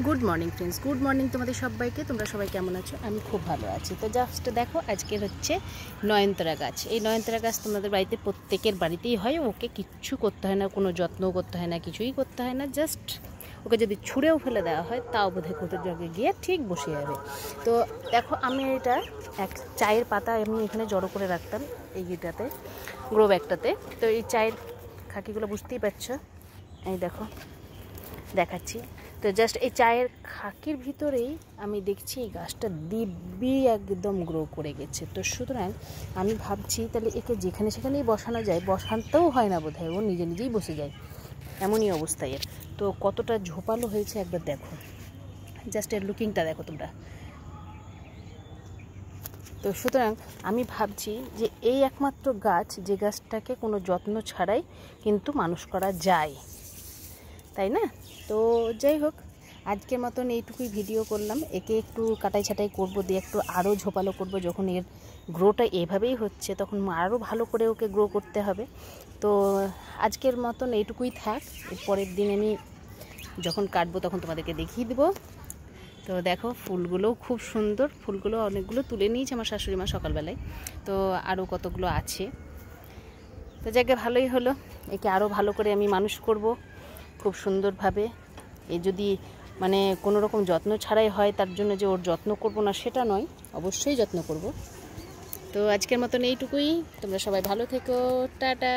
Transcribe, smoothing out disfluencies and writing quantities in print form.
Good morning friends, good morning তোমাদের সবাইকে। তোমরা সবাই কেমন আছো? আমি খুব ভালো আছি। তো জাস্ট দেখো, আজকের হচ্ছে নয়নতারা গাছ। এই নয়নতারা গাছ তোমাদের বাড়িতে প্রত্যেকের বাড়িতেই হয়। ওকে কিচ্ছু করতে হয় না, কোনো যত্নও করতে হয় না, কিছুই করতে হয় না। জাস্ট ওকে যদি ছুঁড়েও ফেলে দেওয়া হয় তাও বোধহয় কোথাও জগে গিয়ে ঠিক বসে যাবে। তো দেখো, আমি এটা এক চায়ের পাতা আমি এখানে জড়ো করে রাখতাম এই গিটাতে, গ্রো ব্যাগটাতে। তো এই চায়ের খাকিগুলো বুঝতেই পারছো, এই দেখো দেখাচ্ছি। তো জাস্ট এই চায়ের খাকির ভিতরেই আমি দেখছি এই গাছটা দিব্যি একদম গ্রো করে গেছে। তো সুতরাং আমি ভাবছি তাহলে একে যেখানে সেখানেই বসানো যায়, বসাতেও হয় না বোধহয়, ও নিজে নিজেই বসে যায়, এমনই অবস্থা এর। তো কতটা ঝোপালো হয়েছে একবার দেখো, জাস্ট এর লুকিংটা দেখো তোমরা। তো সুতরাং আমি ভাবছি যে এই একমাত্র গাছ যে গাছটাকে কোনো যত্ন ছাড়াই কিন্তু মানুষ করা যায়, তাই না? তো যাই হোক, আজকের মতন এইটুকুই ভিডিও করলাম। একে একটু কাটাই ছাটাই করবো, দিয়ে একটু আরও ঝোপালো করব। যখন এর গ্রোটা এভাবেই হচ্ছে তখন আরও ভালো করে ওকে গ্রো করতে হবে। তো আজকের মতন এইটুকুই থাক। এর পরের দিন আমি যখন কাটবো তখন তোমাদেরকে দেখিয়ে দেবো। তো দেখো, ফুলগুলোও খুব সুন্দর। ফুলগুলো অনেকগুলো তুলে নিয়েছে আমার শাশুড়ি মা সকালবেলায়, তো আরও কতগুলো আছে। তো জায়গায় ভালোই হলো, একে আরও ভালো করে আমি মানুষ করব খুব সুন্দরভাবে। এ যদি মানে কোনো রকম যত্ন ছাড়াই হয়, তার জন্য যে ওর যত্ন করব না সেটা নয়, অবশ্যই যত্ন করব। তো আজকের মতন এইটুকুই। তোমরা সবাই ভালো থেকো, টাটা।